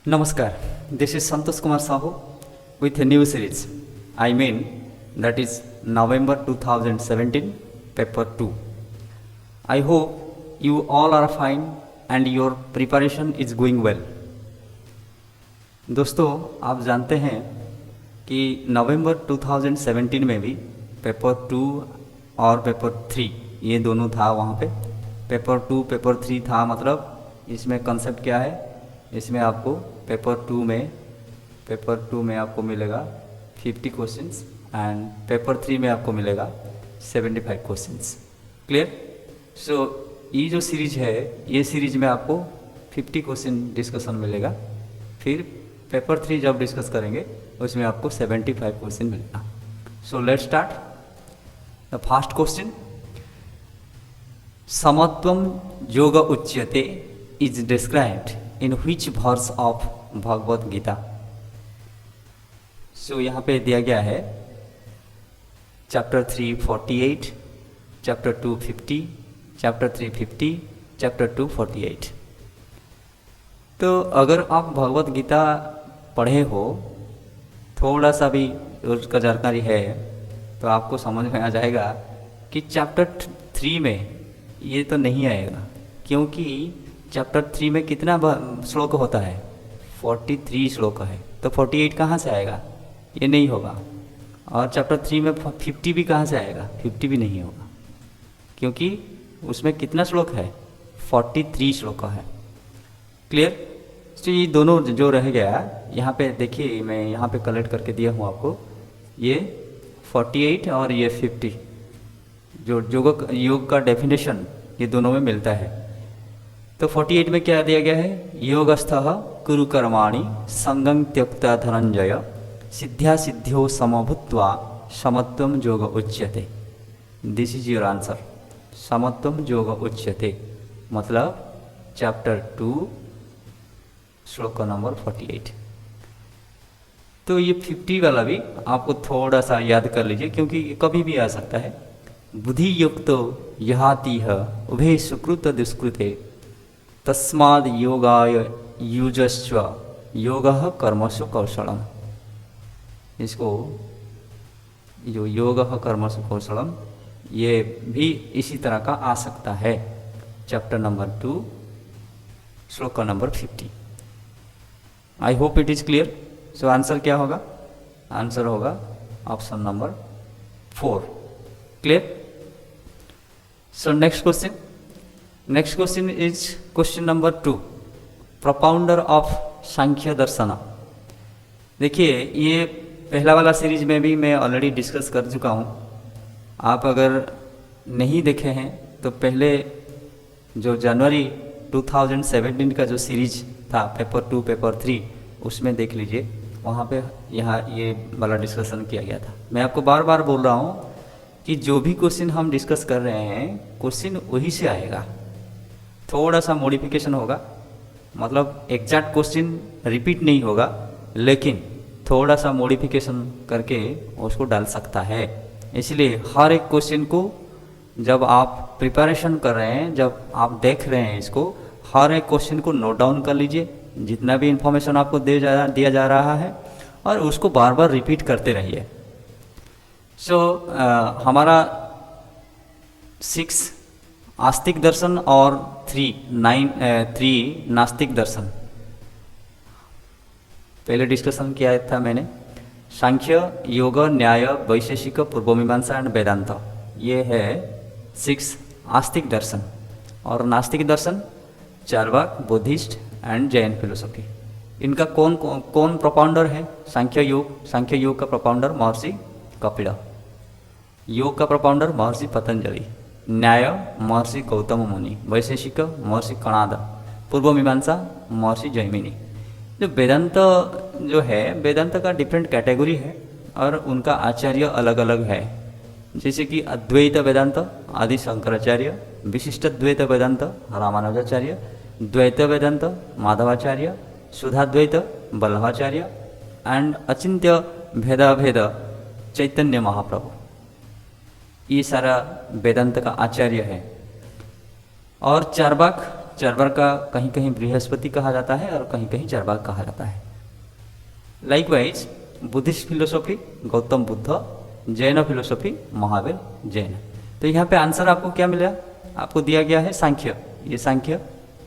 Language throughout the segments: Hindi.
Namaskar, this is Santosh Kumar Sahu with a new series. I mean, that is November 2017, paper 2. I hope you all are fine and your preparation is going well. दोस्तों, आप जानते हैं कि नवंबर 2017 में भी पेपर 2 और पेपर 3 ये दोनों था वहाँ पे। पेपर 2 पेपर 3 था, मतलब इसमें कंसेप्ट क्या है, इसमें आपको पेपर 2 में आपको मिलेगा 50 क्वेश्चंस एंड पेपर 3 में आपको मिलेगा 75 क्वेश्चंस। क्लियर? सो ये जो सीरीज है, ये सीरीज में आपको 50 क्वेश्चन डिस्कशन मिलेगा, फिर पेपर 3 जब डिस्कस करेंगे उसमें आपको 75 क्वेश्चन मिलेगा। So let's start the first question. समत्वम योग उच्यते is described in which verse of Bhagavad Gita. So यहाँ पे दिया गया है चैप्टर 3 48, चैप्टर 2 50, चैप्टर 3 50, चैप्टर 2 48। तो अगर आप भगवत गीता पढ़े हो, थोड़ा सा भी उसका जानकारी है, तो आपको समझ में आ जाएगा कि चैप्टर 3 में ये तो नहीं आएगा, क्योंकि चैप्टर 3 में कितना श्लोक होता है, 43 श्लोक है, तो 48 कहाँ से आएगा, ये नहीं होगा। और चैप्टर 3 में 50 भी कहाँ से आएगा, 50 भी नहीं होगा, क्योंकि उसमें कितना श्लोक है, 43 श्लोक है। क्लियर? तो ये दोनों जो रह गया यहाँ पे देखिए, मैं यहाँ पे कलेक्ट करके दिया हूँ आपको, ये 48 और ये 50 जो योग का डेफिनेशन ये दोनों में मिलता है। तो 48 में क्या दिया गया है, योगस्थः कुरु कर्माणि संगं त्यक्त्वा धनंजय सिद्ध्या सिद्ध्यो समभूत्वा समत्वम योग उच्यते। This is your answer. समत्वम योग उच्यते मतलब चैप्टर 2 श्लोक नंबर 48। तो ये 50 वाला भी आपको थोड़ा सा याद कर लीजिए, क्योंकि कभी भी आ सकता है। बुद्धि युक्तो यहातिह उभे सुकृत दुष्कृते तस्माद् योगाय युजस्व योगः कर्मसु कौशलम। इसको जो योगः कर्मसु कौशलम, ये भी इसी तरह का आ सकता है। चैप्टर नंबर 2 श्लोक number 50। I hope it is clear. So answer क्या होगा, आंसर होगा option number 4। Clear? So next question is question number 2, propounder of Sankhya darshan. देखिए, ये पहला वाला सीरीज में भी मैं ऑलरेडी डिस्कस कर चुका हूँ। आप अगर नहीं देखे हैं तो पहले जो जनवरी 2017 का जो सीरीज था पेपर 2 पेपर 3, उसमें देख लीजिए, वहाँ पे यहाँ ये वाला डिस्कशन किया गया था। मैं आपको बार बार बोल रहा हूँ कि जो भी क्वेश्चन हम डिस्कस कर रहे हैं, क्वेश्चन वही से आएगा, थोड़ा सा मॉडिफिकेशन होगा, मतलब एग्जैक्ट क्वेश्चन रिपीट नहीं होगा, लेकिन थोड़ा सा मॉडिफिकेशन करके उसको डाल सकता है। इसलिए हर एक क्वेश्चन को जब आप प्रिपरेशन कर रहे हैं, जब आप देख रहे हैं इसको, हर एक क्वेश्चन को नोट डाउन कर लीजिए, जितना भी इंफॉर्मेशन आपको दिया जा रहा है, और उसको बार बार रिपीट करते रहिए। सो हमारा 6 आस्तिक दर्शन और 3 नास्तिक दर्शन पहले डिस्कशन किया था मैंने। सांख्य, योग, न्याय, वैशेषिक, पूर्वमीमांसा एंड वेदांत, ये है 6 आस्तिक दर्शन। और नास्तिक दर्शन Charvaka, Buddhist and Jain philosophy. इनका कौन प्रोपाउंडर है? सांख्य योग का प्रोपाउंडर महर्षि कपिल, योग का प्रोपाउंडर महर्षि पतंजलि, न्याय महर्षि गौतम मुनि, वैशेषिक महर्षि कणाद, पूर्व मीमांसा महर्षि जैमिनी। जो वेदांत जो है, वेदांत का डिफरेंट कैटेगरी है और उनका आचार्य अलग अलग है। जैसे कि अद्वैत वेदांत आदि शंकराचार्य, विशिष्ट द्वैत वेदांत रामानुजाचार्य, द्वैत वेदांत माधवाचार्य, शुद्धाद्वैत वल्लभाचार्य एंड अचिंत्य भेदाभेद चैतन्य महाप्रभु, ये सारा वेदांत का आचार्य है। और चार्वाक चरवाक का कहीं कहीं बृहस्पति कहा जाता है और कहीं कहीं चरवाक कहा जाता है। Likewise Buddhist philosophy Gautam Buddha, Jain philosophy Mahavir Jain. तो यहाँ पे आंसर आपको क्या मिला, आपको दिया गया है सांख्य, ये सांख्य,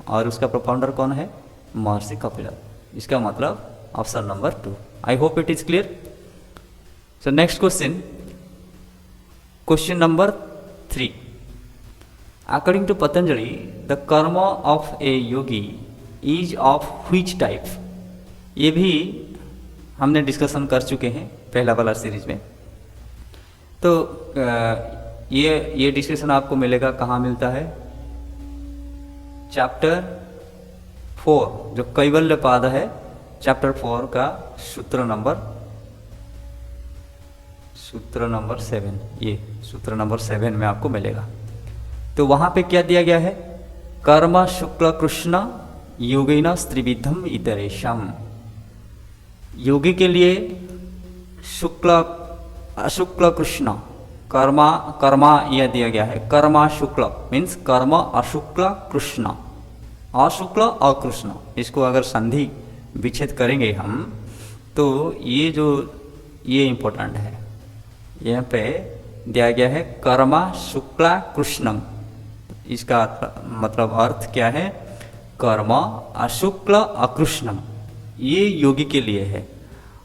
और उसका प्रोफाउंडर कौन है, महर्षि कपिल। इसका मतलब option number 2। I hope it is clear. So next question, question number 3। According to Patanjali the karma of a yogi is of which type. ये भी हमने डिस्कशन कर चुके हैं पहला वाला सीरीज में। तो ये डिस्कशन आपको मिलेगा, कहाँ मिलता है, चैप्टर 4 जो कैवल्यपाद है, चैप्टर 4 का सूत्र नंबर 7, ये सूत्र नंबर 7 में आपको मिलेगा। तो वहाँ पे क्या दिया गया है, कर्म शुक्ल कृष्ण योगिना त्रिविधम इतरेशम। योगी के लिए शुक्ल अशुक्ल कृष्ण कर्मा यह दिया गया है। कर्मा शुक्ल मीन्स कर्म अशुक्ल कृष्ण, अशुक्ल अकृष्ण। इसको अगर संधि विच्छेद करेंगे हम तो ये इंपॉर्टेंट है, यहाँ पे दिया गया है कर्मा शुक्ला कृष्णम। इसका मतलब अर्थ क्या है, कर्म अशुक्ल अकृष्णम, ये योगी के लिए है।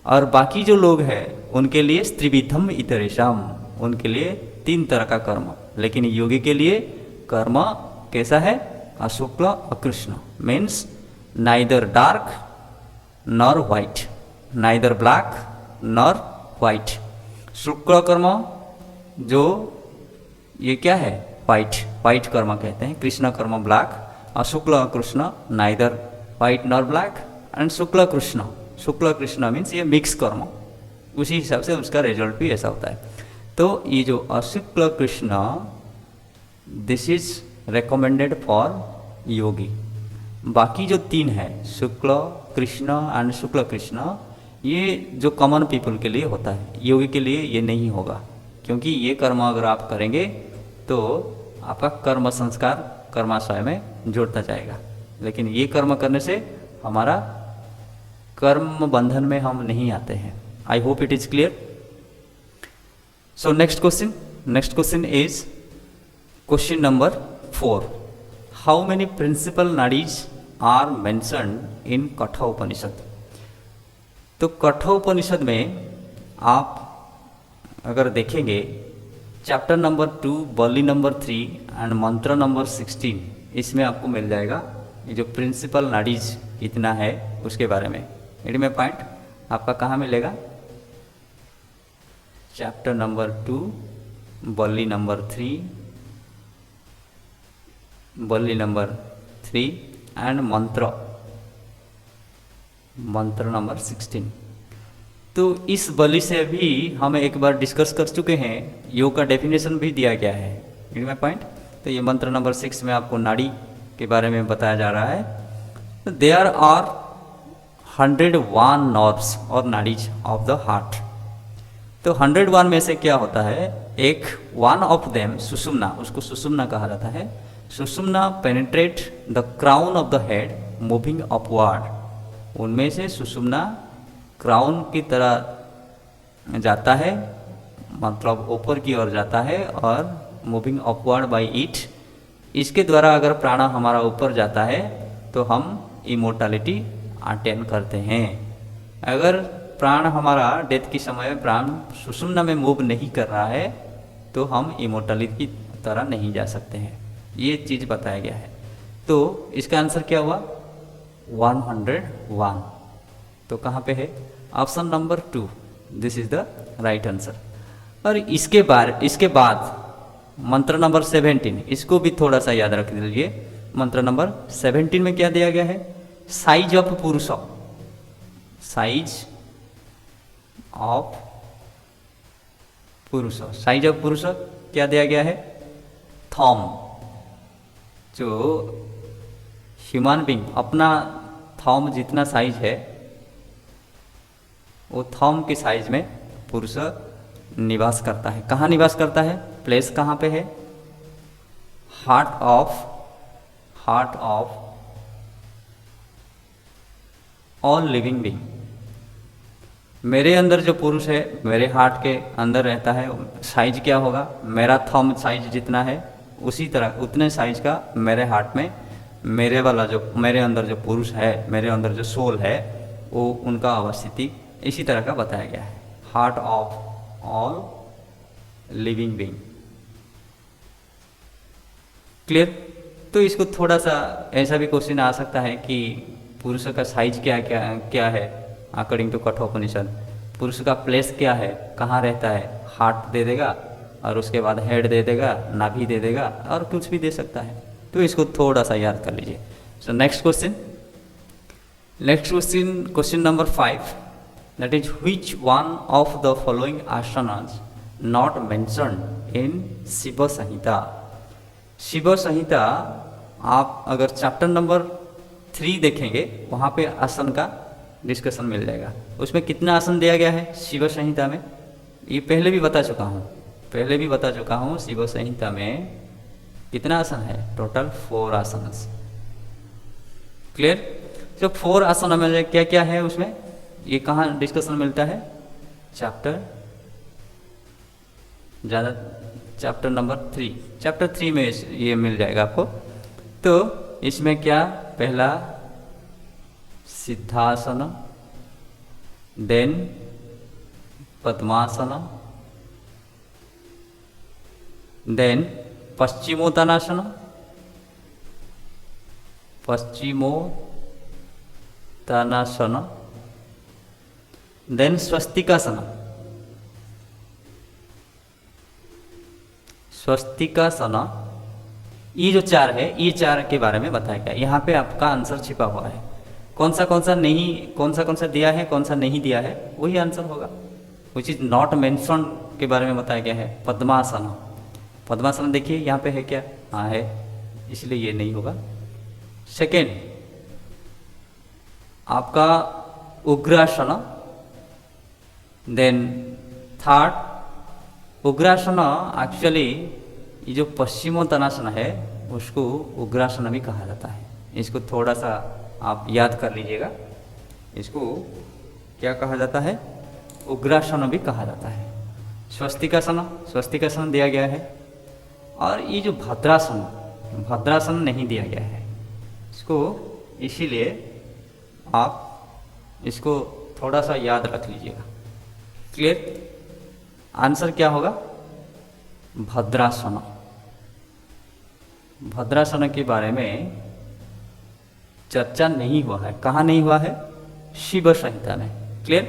और बाकी जो लोग हैं उनके लिए त्रिविधम इतरेशम, उनके लिए 3 तरह का कर्म। लेकिन योगी के लिए कर्म कैसा है, अशुक्ल अकृष्ण means neither dark nor white, neither black nor white. शुक्ल कर्म जो ये क्या है, वाइट कर्म कहते हैं, कृष्ण कर्म ब्लैक, अशुक्ल अकृष्ण neither white nor black, and शुक्ल कृष्ण मीन्स ये मिक्स कर्म। उसी हिसाब से उसका रिजल्ट भी ऐसा होता है। तो ये जो अशुक्ल कृष्ण this is recommended for yogi. बाकी जो 3 है शुक्ल कृष्ण एंड शुक्ल कृष्ण, ये जो कॉमन पीपल के लिए होता है, योगी के लिए ये नहीं होगा। क्योंकि ये कर्म अगर आप करेंगे तो आपका कर्म संस्कार कर्माशय में जुड़ता जाएगा। लेकिन ये कर्म करने से हमारा कर्म बंधन में हम नहीं आते हैं। I hope it is clear. So next question is question number 4। How many principal nadis are mentioned in Kathopanishad. तो कठोपनिषद में आप अगर देखेंगे चैप्टर नंबर 2 बल्ली नंबर 3 एंड मंत्र नंबर 16, इसमें आपको मिल जाएगा ये जो प्रिंसिपल नाडीज कितना है उसके बारे में। एडी में पॉइंट आपका कहाँ मिलेगा, चैप्टर नंबर 2 बल्ली नंबर 3 एंड मंत्र नंबर 16। तो इस बलि से भी हम एक बार डिस्कस कर चुके हैं, योग का डेफिनेशन भी दिया गया है। एडी में पॉइंट। तो ये मंत्र नंबर 6 में आपको नाड़ी के बारे में बताया जा रहा है। देयर आर 101 नर्व्स और नाड़ीज ऑफ द हार्ट। तो 101 में से क्या होता है, एक वन ऑफ देम सुषुम्ना, उसको सुषुम्ना कहा जाता है। Sushumna penetrate the crown of the head moving upward. उनमें से सुषुम्ना क्राउन की तरह जाता है, मतलब ऊपर की ओर जाता है, और मूविंग अपवर्ड बाय इट। इसके द्वारा अगर प्राण हमारा ऊपर जाता है तो हम इमोर्टलिटी अटेन करते हैं। अगर प्राण हमारा डेथ के समय प्राण सुषुम्ना में मूव नहीं कर रहा है तो हम इमोर्टलिटी की तरह नहीं जा सकते हैं। ये चीज़ बताया गया है। तो इसका आंसर क्या हुआ, 101। तो कहाँ पे है, option number 2, this is the right answer. और इसके बाद मंत्र नंबर 17, इसको भी थोड़ा सा याद रख लीजिए। मंत्र नंबर 17 में क्या दिया गया है, साइज ऑफ पुरुष, साइज ऑफ पुरुष क्या दिया गया है, थॉम। जो ह्यूमन बीइंग अपना थॉम जितना साइज है वो थॉम के साइज में पुरुष निवास करता है। कहाँ निवास करता है, प्लेस कहाँ पे है, heart of all living being. मेरे अंदर जो पुरुष है मेरे हार्ट के अंदर रहता है, साइज क्या होगा, मेरा थंब साइज जितना है उसी तरह उतने साइज का मेरे हार्ट में मेरे वाला जो मेरे अंदर जो पुरुष है, मेरे अंदर जो सोल है, वो उनका अवस्थिति इसी तरह का बताया गया है। Heart of all living being. Clear? तो इसको थोड़ा सा ऐसा भी क्वेश्चन आ सकता है कि पुरुष का साइज क्या क्या क्या है अकॉर्डिंग टू कठोपनिषद, पुरुष का प्लेस क्या है, कहाँ रहता है। हार्ट दे देगा और उसके बाद हेड दे देगा, नाभि दे देगा और कुछ भी दे सकता है। तो इसको थोड़ा सा याद कर लीजिए। So next question, question number 5, that is which one of the following asanas not mentioned in Shiva Samhita. Shiva Samhita आप अगर चैप्टर नंबर 3 देखेंगे वहाँ पे आसन का डिस्कशन मिल जाएगा। उसमें कितना आसन दिया गया है शिव संहिता में, ये पहले भी बता चुका हूँ। शिव संहिता में कितना आसन है, टोटल 4 आसन। क्लियर? जो 4 आसन में क्या क्या है उसमें, ये कहाँ डिस्कशन मिलता है, चैप्टर नंबर 3 में ये मिल जाएगा आपको। तो इसमें क्या, पहला सिद्धासन, देन पद्मासन, देन पश्चिमोत्तानासन, देन स्वस्तिकासन। ये जो 4 है, ये 4 के बारे में बताया गया। यहाँ पे आपका आंसर छिपा हुआ है। कौन सा दिया है, कौन सा नहीं दिया है, वही आंसर होगा। विच इज नॉट मेंशन के बारे में बताया गया है। पद्मासन देखिए यहाँ पे है क्या, हाँ है, इसलिए ये नहीं होगा। सेकेंड आपका ugrasana, then third ugrasana. Actually ये जो पश्चिमोत्तानासन है उसको उग्रासन भी कहा जाता है। इसको थोड़ा सा आप याद कर लीजिएगा। इसको क्या कहा जाता है, उग्रासन भी कहा जाता है। स्वस्तिकासन दिया गया है। और ये जो भद्रासन नहीं दिया गया है इसको, इसीलिए आप इसको थोड़ा सा याद रख लीजिएगा। क्लियर? आंसर क्या होगा, भद्रासन के बारे में चर्चा नहीं हुआ है। कहाँ नहीं हुआ है, शिव संहिता में। क्लियर?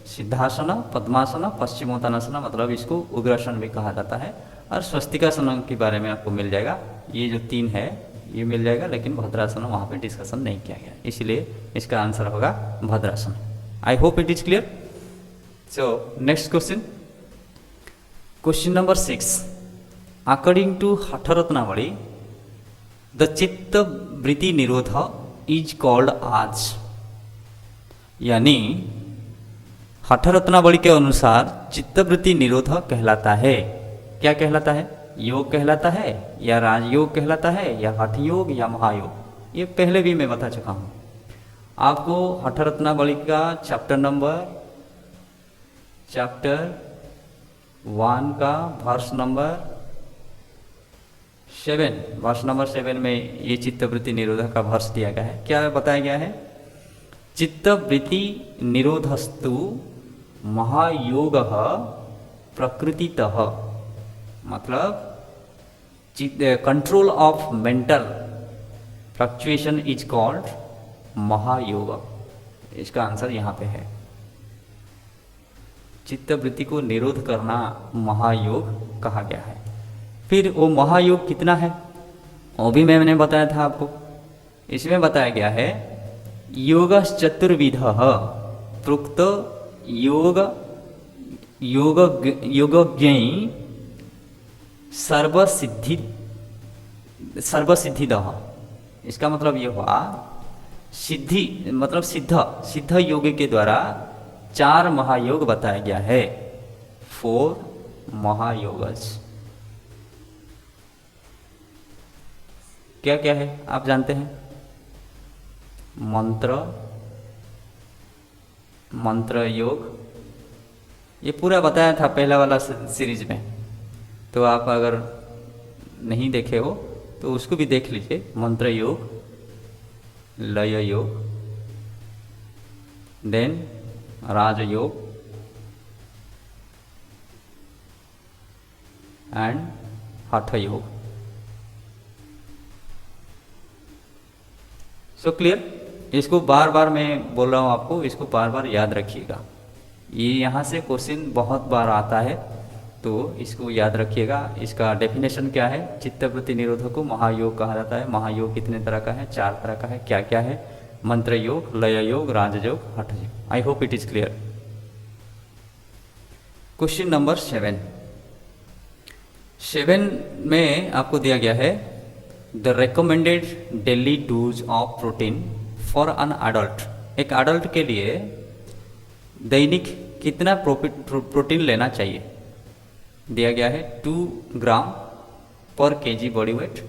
सिद्धासन, पद्मासन, पश्चिमोत्तानासन, मतलब इसको उग्रासन भी कहा जाता है। और स्वस्तिकासन के बारे में आपको मिल जाएगा। ये जो 3 है ये मिल जाएगा, लेकिन भद्रासन वहाँ पे डिस्कशन नहीं किया गया, इसलिए इसका आंसर होगा Bhadrasana. I hope it is clear. So next question number 6, according to Hatharatnavali the chitta vritti निरोध इज कॉल्ड आज। यानी हठरत्नावली के अनुसार चित्तवृत्ति निरोध कहलाता है। क्या कहलाता है, योग कहलाता है या राजयोग कहलाता है या हठ योग या महायोग, ये पहले भी मैं बता चुका हूँ आपको। हठरत्नावली का चैप्टर 1 का वर्ष नंबर 7 में ये चित्तवृत्ति निरोध का वर्ष दिया गया है। क्या बताया गया है, चित्तवृत्ति निरोधस्तु महायोग प्रकृतितः, मतलब control of mental fluctuation is called Mahayoga. इसका आंसर यहाँ पे है। चित्तवृत्ति को निरोध करना महायोग कहा गया है। फिर वो महायोग कितना है वो भी मैंने बताया था आपको। इसमें बताया गया है योगश्चतुर्विध प्रोक्त योगज्ञ सर्वसिद्धिदः। इसका मतलब ये हुआ सिद्धि मतलब सिद्ध योग के द्वारा 4 महायोग बताया गया है, 4 महायोगस। क्या क्या है आप जानते हैं? मंत्र योग, ये पूरा बताया था पहला वाला सीरीज में, तो आप अगर नहीं देखे हो तो उसको भी देख लीजिए। मंत्र योग, लय योग, देन राजयोग एंड हठ योग। So clear? इसको बार बार मैं बोल रहा हूँ आपको, इसको बार बार याद रखिएगा। ये यहाँ से क्वेश्चन बहुत बार आता है, तो इसको याद रखिएगा। इसका डेफिनेशन क्या है? चित्तवृत्ति निरोधक को महायोग कहा जाता है। महायोग कितने तरह का है? 4 तरह का है। क्या क्या है? मंत्र योग, लय योग, राजयोग, हठ योग। आई hope it is clear. Question number 7 में आपको दिया गया है the recommended daily dose of protein for an adult. एक अडल्ट के लिए दैनिक कितना प्रोटीन लेना चाहिए? दिया गया है 2 ग्राम पर केजी बॉडी वेट,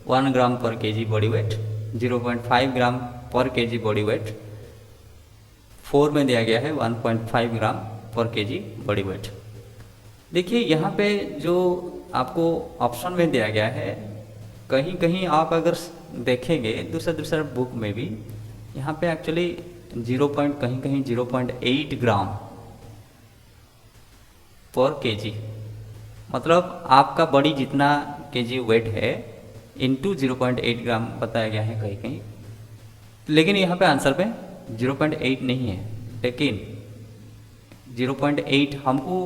1 ग्राम पर केजी बॉडी वेट, 0.5 ग्राम पर केजी बॉडी वेट, 4 में दिया गया है 1.5 ग्राम पर केजी बॉडी वेट। देखिए यहाँ पे जो आपको ऑप्शन में दिया गया है, कहीं कहीं आप अगर देखेंगे दूसरा बुक में भी, यहाँ पे एक्चुअली कहीं कहीं 0.8 ग्राम पर केजी, मतलब आपका बॉडी जितना केजी वेट है इंटू 0.8 ग्राम बताया गया है कहीं कहीं। लेकिन यहाँ पे आंसर पे 0.8 नहीं है, लेकिन 0.8 हमको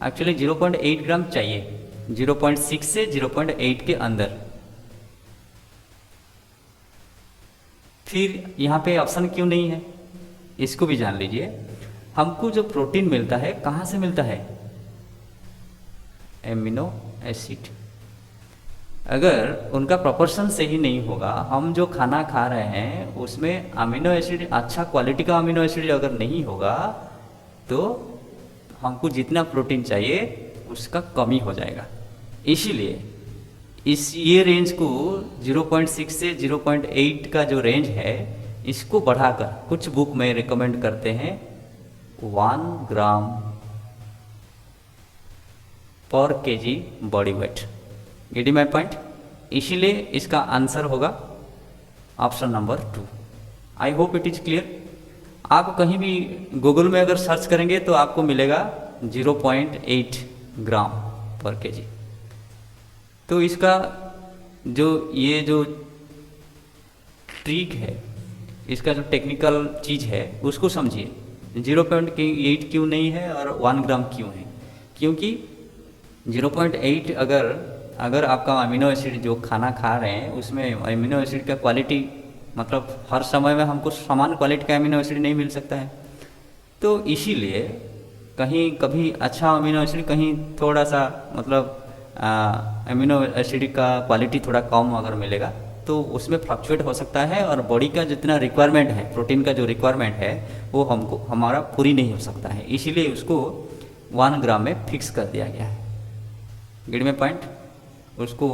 एक्चुअली 0.8 ग्राम चाहिए, 0.6 से 0.8 के अंदर। फिर यहाँ पे ऑप्शन क्यों नहीं है, इसको भी जान लीजिए। हमको जो प्रोटीन मिलता है कहाँ से मिलता है? Amino acid. अगर उनका प्रोपोर्शन सही नहीं होगा, हम जो खाना खा रहे हैं उसमें अमीनो एसिड, अच्छा क्वालिटी का अमीनो एसिड अगर नहीं होगा, तो हमको जितना प्रोटीन चाहिए उसका कमी हो जाएगा। इसीलिए ये रेंज को 0.6 से 0.8 का जो रेंज है, इसको बढ़ाकर कुछ बुक में रिकमेंड करते हैं 1 ग्राम पर KG body weight. Getting my point? इसीलिए इसका आंसर होगा option number 2। I hope it is clear. आप कहीं भी गूगल में अगर सर्च करेंगे तो आपको मिलेगा 0.8 ग्राम पर केजी। तो इसका ये जो ट्रिक है, इसका जो टेक्निकल चीज़ है उसको समझिए। 0.8 क्यों नहीं है और 1 ग्राम क्यों है? क्योंकि 0.8 अगर आपका अमीनो एसिड जो खाना खा रहे हैं उसमें अमीनो एसिड का क्वालिटी, मतलब हर समय में हमको समान क्वालिटी का अमीनो एसिड नहीं मिल सकता है, तो इसीलिए कहीं कभी अच्छा अमीनो एसिड, कहीं थोड़ा सा मतलब अमीनो एसिड का क्वालिटी थोड़ा कम अगर मिलेगा तो उसमें फ्लक्चुएट हो सकता है, और बॉडी का जितना रिक्वायरमेंट है, प्रोटीन का जो रिक्वायरमेंट है वो हमारा पूरी नहीं हो सकता है। इसीलिए उसको 1 ग्राम में फिक्स कर दिया गया है। गेट में पॉइंट? उसको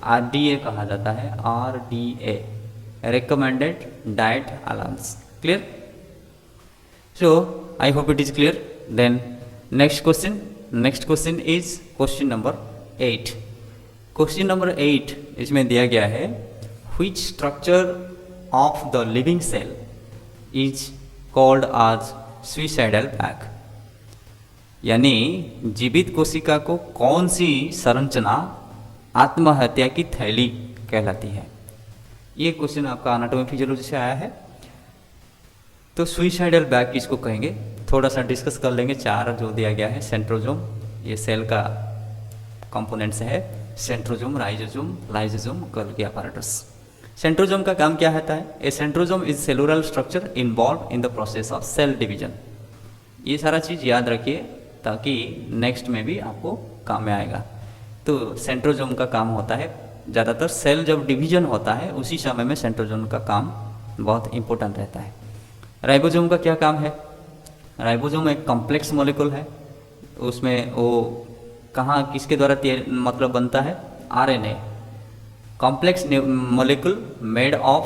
RDA कहा जाता है, RDA, recommended diet allowance. Clear? So I hope it is clear. Then next question is question number 8। Question number 8 इसमें दिया गया है which structure of the living cell is called as suicidal bag. यानी जीवित कोशिका को कौन सी संरचना आत्महत्या की थैली कहलाती है? ये क्वेश्चन आपका एनाटॉमी फिजियोलॉजी से आया है। तो सुइसाइडल बैग किसको कहेंगे, थोड़ा सा डिस्कस कर लेंगे। 4 जो दिया गया है, सेंट्रोजोम, ये सेल का कंपोनेंट्स है, centrosome, ribosome, lysosome, Golgi apparatus। Centrosome का काम क्या होता है? A centrosome is cellular structure involve in the process of cell division. ये सारा चीज़ याद रखिए ताकि नेक्स्ट में भी आपको काम में आएगा। तो सेंट्रोजोम का काम होता है, ज़्यादातर सेल जब डिवीजन होता है उसी समय में सेंट्रोजोम का काम बहुत इंपॉर्टेंट रहता है। राइबोसोम का क्या काम है? राइबोसोम एक कॉम्प्लेक्स मॉलिक्यूल है, उसमें वो कहाँ किसके द्वारा मतलब बनता है? RNA, complex molecule made of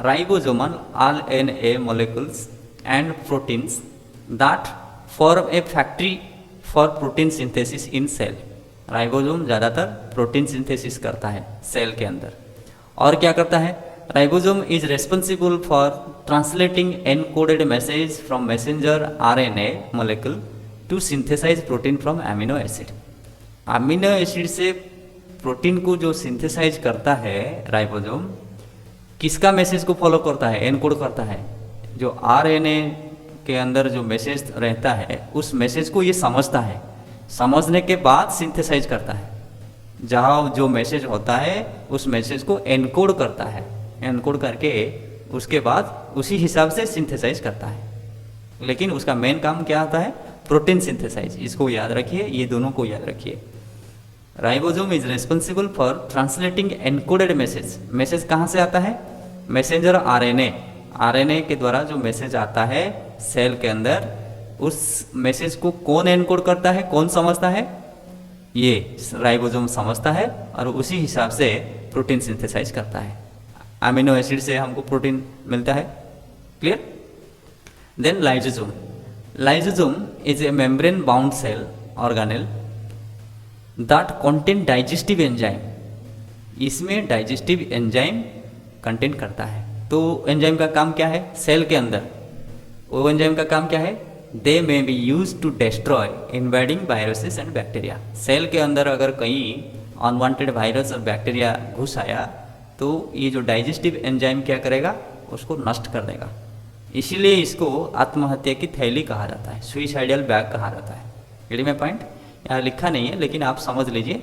ribosomal RNA molecules and proteins that form a factory for protein synthesis in cell। Ribosome ज़्यादातर प्रोटीन सिंथेसिस करता है सेल के अंदर। और क्या करता है? Ribosome is responsible for translating encoded message from messenger RNA molecule to synthesize protein from amino acid. Amino acid से प्रोटीन को जो सिंथेसाइज करता है राइबोसोम, किसका मैसेज को फॉलो करता है, एनकोड करता है? जो आरएनए के अंदर जो मैसेज रहता है उस मैसेज को ये समझता है, समझने के बाद सिंथेसाइज करता है। जहाँ जो मैसेज होता है उस मैसेज को एनकोड करता है, एनकोड करके उसके बाद उसी हिसाब से सिंथेसाइज करता है। लेकिन उसका मेन काम क्या होता है? Protein synthesize. इसको याद रखिए, ये दोनों को याद रखिए। Ribosome is responsible for translating encoded message. Message कहाँ से आता है? Messenger RNA. आरएनए के द्वारा जो मैसेज आता है सेल के अंदर, उस मैसेज को कौन एनकोड करता है, कौन समझता है? ये राइबोसोम समझता है और उसी हिसाब से प्रोटीन सिंथेसाइज करता है। अमीनो एसिड से हमको प्रोटीन मिलता है। Clear? Then lysosome. Lysosome is a membrane bound cell organelle that contain digestive enzyme. इसमें डाइजेस्टिव एंजाइम कंटेन करता है। तो एंजाइम का काम क्या है सेल के अंदर? वो एंजाइम का काम क्या है? They may be use to destroy invading viruses and bacteria. Cell के अंदर अगर कहीं अनवांटेड वायरस और बैक्टीरिया घुस आया तो ये जो डाइजेस्टिव एंजाइम क्या करेगा? उसको नष्ट कर देगा। इसीलिए इसको आत्महत्या की थैली कहा जाता है, सुइसाइडल बैग कहा जाता है। यदि मैं पॉइंट यहाँ लिखा नहीं है लेकिन आप समझ लीजिए,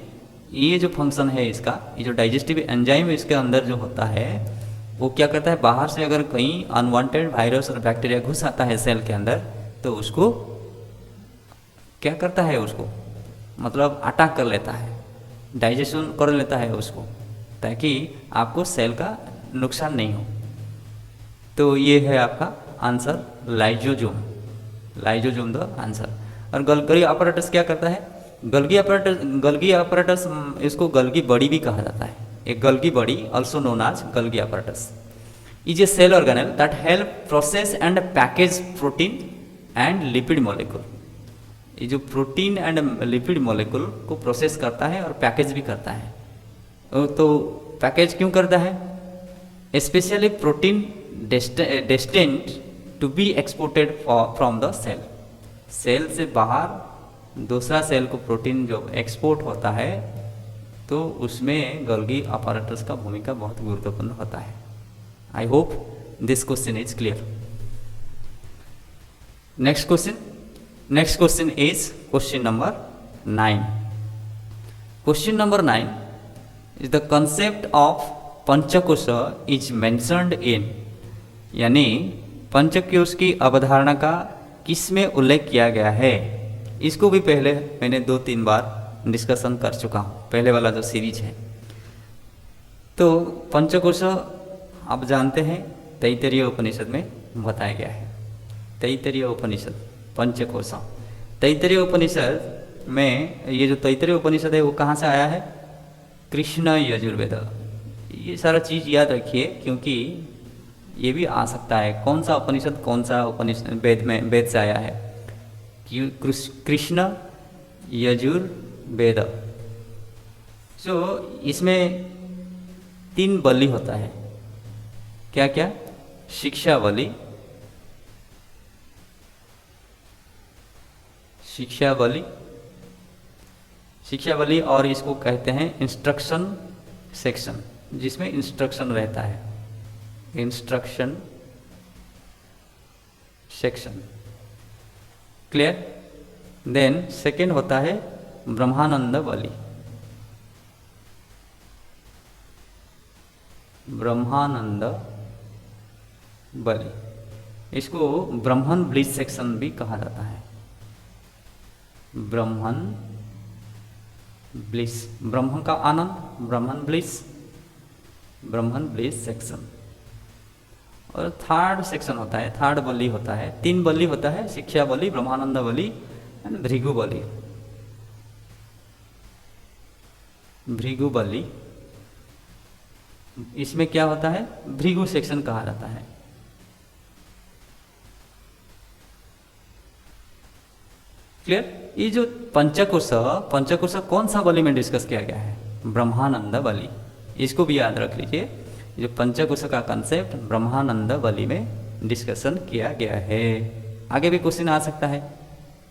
ये जो फंक्शन है इसका, ये जो डाइजेस्टिव एंजाइम इसके अंदर जो होता है वो क्या करता है? बाहर से अगर कहीं अनवांटेड वायरस और बैक्टीरिया घुस आता है सेल के अंदर तो उसको क्या करता है? उसको मतलब अटैक कर लेता है, डाइजेशन कर लेता है उसको, ताकि आपको सेल का नुकसान नहीं हो। तो ये है आपका answer, lysosome. Lysosome the answer. और गल्गी अपैरेटस क्या करता है? गल्गी अपैरेटस इसको गल्गी बॉडी भी कहा जाता है। एक Golgi body also known as Golgi apparatus is a cell organelle that help process and package protein and lipid molecule. ये जो प्रोटीन एंड लिपिड मॉलिक्यूल को प्रोसेस करता है और पैकेज भी करता है। तो पैकेज क्यों करता है? Specially protein destined to be exported from the cell. Cell से बाहर दूसरा सेल को प्रोटीन जो एक्सपोर्ट होता है तो उसमें गल्गी अपैरेटस का भूमिका बहुत गुरुत्वपूर्ण होता है। I hope this question is clear. Next question is question number 9। Question number 9 is the concept of panchakosha is mentioned in, यानी पंचकोश की अवधारणा का किसमें उल्लेख किया गया है? इसको भी पहले मैंने 2-3 बार डिस्कशन कर चुका हूँ, पहले वाला जो सीरीज है। तो पंचकोश आप जानते हैं तैत्तिरीय उपनिषद में बताया गया है। तैत्तिरीय उपनिषद, पंचकोश। तैत्तिरीय उपनिषद में ये जो तैत्तिरीय उपनिषद है वो कहाँ से आया है? कृष्ण यजुर्वेद। ये सारा चीज़ याद रखिए क्योंकि ये भी आ सकता है कौन सा उपनिषद वेद से आया है। कृष्ण यजुर्वेद। सो इसमें 3 बलि होता है। क्या क्या? शिक्षा बलि, शिक्षा बलि और इसको कहते हैं इंस्ट्रक्शन सेक्शन, जिसमें इंस्ट्रक्शन रहता है, instruction section. Clear? Then second होता है ब्रह्मानंद बलि। ब्रह्मानंद बलि, इसको ब्रह्मन ब्लिस सेक्शन भी कहा जाता है। ब्रह्मन ब्लिस, ब्रह्म का आनंद, ब्रह्मन ब्लिस सेक्शन। और थर्ड सेक्शन होता है, थर्ड बलि होता है। 3 बलि होता है, शिक्षा बलि, ब्रह्मानंद बलि एंड भृगु बलि। भृगु बलि इसमें क्या होता है, भृगु सेक्शन कहा जाता है। क्लियर। ये जो पंचकोश कौन सा बलि में डिस्कस किया गया है, ब्रह्मानंद बलि। इसको भी याद रख लीजिए, जो पंचकोश का कंसेप्ट ब्रह्मानंद बलि में डिस्कशन किया गया है। आगे भी क्वेश्चन आ सकता है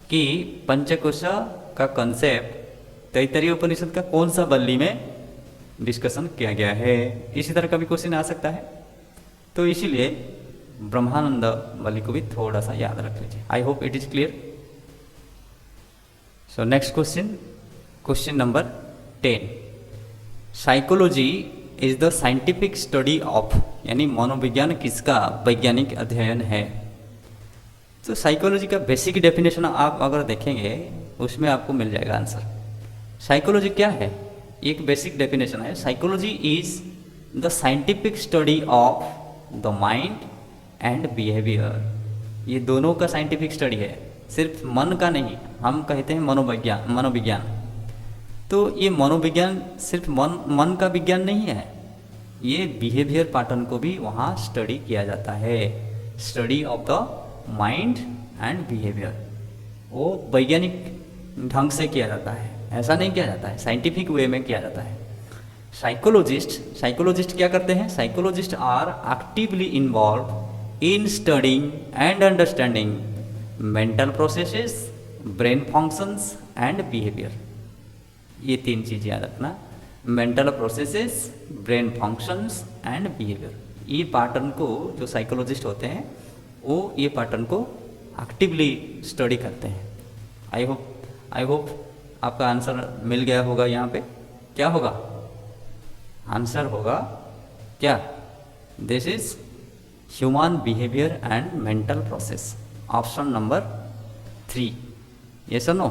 कि पंचकोश का कंसेप्ट तैत्तरीय उपनिषद का कौन सा बलि में डिस्कशन किया गया है, इसी तरह का भी क्वेश्चन आ सकता है। तो इसीलिए ब्रह्मानंद बलि को भी थोड़ा सा याद रख लीजिए। आई hope it is clear. So next question number 10। Psychology is the scientific study of, यानी मनोविज्ञान किसका वैज्ञानिक अध्ययन है। तो साइकोलॉजी का बेसिक डेफिनेशन आप अगर देखेंगे उसमें आपको मिल जाएगा आंसर। साइकोलॉजी क्या है, एक बेसिक डेफिनेशन है, psychology is the scientific study of the mind and behaviour. ये दोनों का साइंटिफिक स्टडी है, सिर्फ मन का नहीं। हम कहते हैं मनोविज्ञान। तो ये मनोविज्ञान सिर्फ मन का विज्ञान नहीं है, ये बिहेवियर पैटर्न को भी वहाँ स्टडी किया जाता है। Study of the mind and behaviour वो वैज्ञानिक ढंग से किया जाता है, ऐसा नहीं किया जाता है, साइंटिफिक वे में किया जाता है। साइकोलॉजिस्ट क्या करते हैं, psychologist are actively involve in studying and understanding mental processes, brain functions and behaviour. ये 3 चीज़ याद रखना, mental processes, brain functions and behaviour. ये पैटर्न को जो साइकोलॉजिस्ट होते हैं वो ये पैटर्न को एक्टिवली स्टडी करते हैं। आई होप आपका आंसर मिल गया होगा। यहाँ पे क्या होगा, आंसर होगा क्या, this is human behaviour and mental process, option number 3। ये सुनो,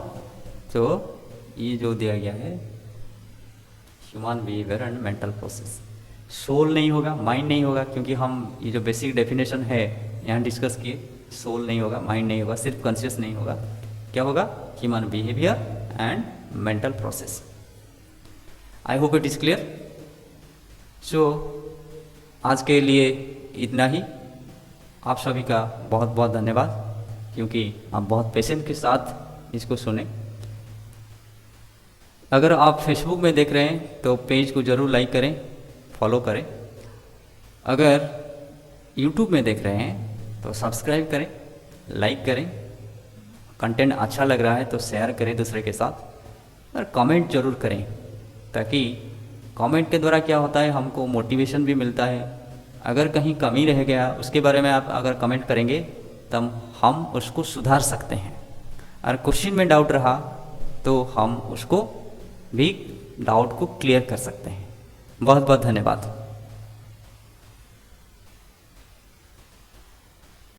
तो ये जो दिया गया है human behaviour and mental process, soul नहीं होगा, माइंड नहीं होगा, क्योंकि हम ये जो बेसिक डेफिनेशन है यहाँ डिस्कस किए, सोल नहीं होगा, माइंड नहीं होगा, सिर्फ कॉन्शियस नहीं होगा, क्या होगा, human behaviour and mental process. I hope it is clear. So आज के लिए इतना ही। आप सभी का बहुत बहुत धन्यवाद, क्योंकि आप बहुत पेशेंस के साथ इसको सुने। अगर आप फेसबुक में देख रहे हैं तो पेज को ज़रूर लाइक करें, फॉलो करें। अगर यूट्यूब में देख रहे हैं तो सब्सक्राइब करें, लाइक करें। कंटेंट अच्छा लग रहा है तो शेयर करें दूसरे के साथ, और कमेंट ज़रूर करें, ताकि कमेंट के द्वारा क्या होता है, हमको मोटिवेशन भी मिलता है। अगर कहीं कमी रह गया उसके बारे में आप अगर कमेंट करेंगे तब हम उसको सुधार सकते हैं। और क्वेश्चन में डाउट रहा तो हम उसको भी डाउट को क्लियर कर सकते हैं। बहुत बहुत धन्यवाद।